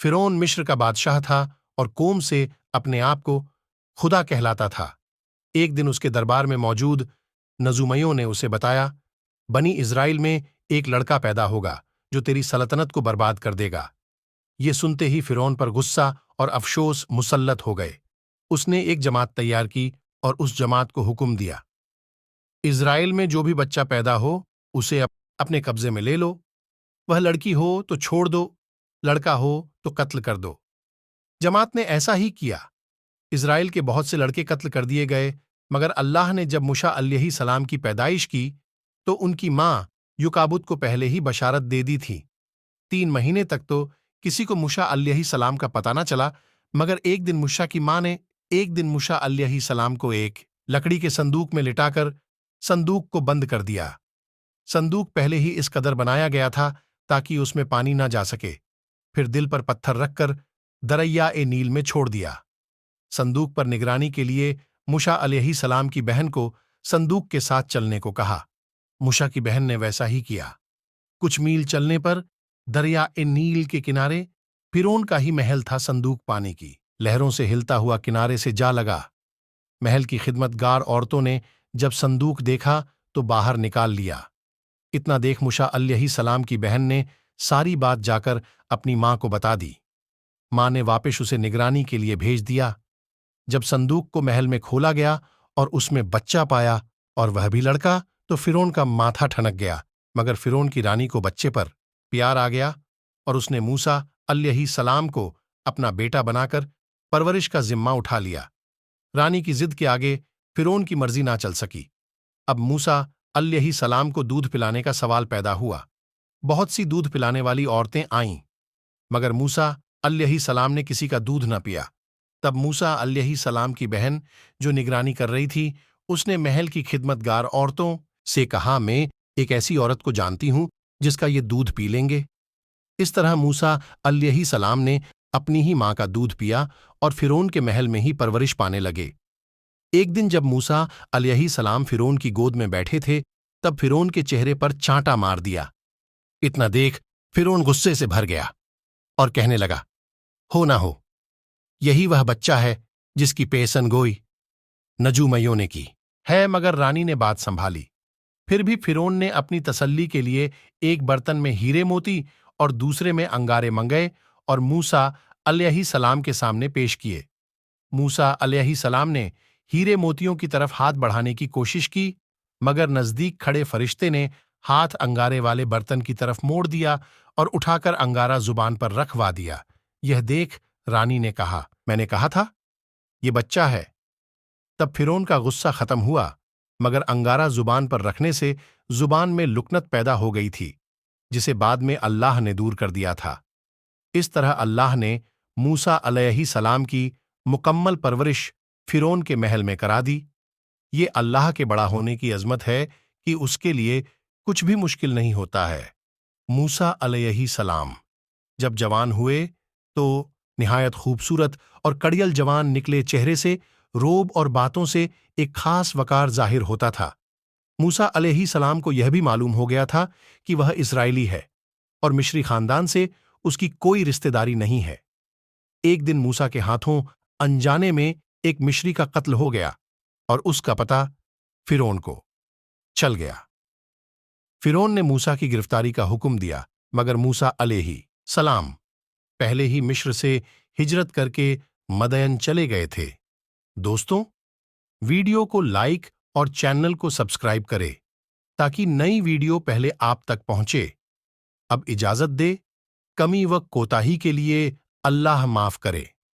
फिरौन मिस्र का बादशाह था और कौम से अपने आप को खुदा कहलाता था। एक दिन उसके दरबार में मौजूद नजुमैयों ने उसे बताया, बनी इज़राइल में एक लड़का पैदा होगा जो तेरी सल्तनत को बर्बाद कर देगा। ये सुनते ही फिरौन पर गुस्सा और अफसोस मुसल्लत हो गए। उसने एक जमात तैयार की और उस जमात को हुक्म दिया, इज़राइल में जो भी बच्चा पैदा हो उसे अपने कब्जे में ले लो। वह लड़की हो तो छोड़ दो, लड़का हो तो कत्ल कर दो। जमात ने ऐसा ही किया। इज़राइल के बहुत से लड़के कत्ल कर दिए गए, मगर अल्लाह ने जब मूसा अलैहिस्सलाम की पैदाइश की तो उनकी मां युकाबुत को पहले ही बशारत दे दी थी। 3 महीने तक तो किसी को मूसा अलैहिस्सलाम का पता न चला, मगर एक दिन मूसा अलैहिस्सलाम को एक लकड़ी के संदूक में लिटाकर संदूक को बंद कर दिया। संदूक पहले ही इस कदर बनाया गया था ताकि उसमें पानी ना जा सके। फिर दिल पर पत्थर रखकर दरिया-ए-नील में छोड़ दिया। संदूक पर निगरानी के लिए मूसा अलैहिस्सलाम की बहन को संदूक के साथ चलने को कहा। मूसा की बहन ने वैसा ही किया। कुछ मील चलने पर दरिया-ए-नील के किनारे फिरौन का ही महल था। संदूक पानी की लहरों से हिलता हुआ किनारे से जा लगा। महल की खिदमतगार औरतों ने जब संदूक देखा तो बाहर निकाल लिया। इतना देख मूसा अलैहिस्सलाम की बहन ने सारी बात जाकर अपनी मां को बता दी। मां ने वापस उसे निगरानी के लिए भेज दिया। जब संदूक को महल में खोला गया और उसमें बच्चा पाया, और वह भी लड़का, तो फिरौन का माथा ठनक गया। मगर फिरौन की रानी को बच्चे पर प्यार आ गया और उसने मूसा अलैहिस्सलाम को अपना बेटा बनाकर परवरिश का जिम्मा उठा लिया। रानी की जिद के आगे फिरौन की मर्जी ना चल सकी। अब मूसा अलैहिस्सलाम को दूध पिलाने का सवाल पैदा हुआ। बहुत सी दूध पिलाने वाली औरतें आईं, मगर मूसा अलैहिस्सलाम ने किसी का दूध न पिया। तब मूसा अलैहिस्सलाम की बहन जो निगरानी कर रही थी, उसने महल की खिदमतगार औरतों से कहा, मैं एक ऐसी औरत को जानती हूं जिसका ये दूध पी लेंगे। इस तरह मूसा अलैहिस्सलाम ने अपनी ही मां का दूध पिया और फिरौन के महल में ही परवरिश पाने लगे। एक दिन जब मूसा अलैहिस्सलाम फिरौन की गोद में बैठे थे, तब फिरौन के चेहरे पर चांटा मार दिया। इतना देख फिरौन गुस्से से भर गया और कहने लगा, हो ना हो, यही वह बच्चा है जिसकी पेशन गोई नजूमैयों ने की है। मगर रानी ने बात संभाली। फिर भी फिरौन ने अपनी तसल्ली के लिए एक बर्तन में हीरे मोती और दूसरे में अंगारे मंगाए और मूसा अलैहिस्सलाम के सामने पेश किए। मूसा अलैहिस्सलाम ने हीरे मोतियों की तरफ हाथ बढ़ाने की कोशिश की, मगर नजदीक खड़े फरिश्ते ने हाथ अंगारे वाले बर्तन की तरफ मोड़ दिया और उठाकर अंगारा जुबान पर रखवा दिया। यह देख रानी ने कहा, मैंने कहा था ये बच्चा है। तब फिरौन का गुस्सा खत्म हुआ, मगर अंगारा जुबान पर रखने से जुबान में लुकनत पैदा हो गई थी, जिसे बाद में अल्लाह ने दूर कर दिया था। इस तरह अल्लाह ने मूसा अलैहिस्सलाम की मुकम्मल परवरिश फिरौन के महल में करा दी। ये अल्लाह के बड़ा होने की अजमत है कि उसके लिए कुछ भी मुश्किल नहीं होता है। मूसा अलैहिस्सलाम जब जवान हुए तो निहायत खूबसूरत और कड़ियल जवान निकले चेहरे से रोब और बातों से एक खास वकार जाहिर होता था। मूसा अलैहिस्सलाम को यह भी मालूम हो गया था कि वह इस्राएली है और मिस्री खानदान से उसकी कोई रिश्तेदारी नहीं है। एक दिन मूसा के हाथों अनजाने में एक मिस्री का कत्ल हो गया और उसका पता फिरौन को चल गया। फिरौन ने मूसा की गिरफ्तारी का हुक्म दिया, मगर मूसा अलैहिस्सलाम पहले ही मिस्र से हिजरत करके मदयन चले गए थे। दोस्तों, वीडियो को लाइक और चैनल को सब्सक्राइब करें ताकि नई वीडियो पहले आप तक पहुंचे। अब इजाजत दे, कमी व कोताही के लिए अल्लाह माफ करे।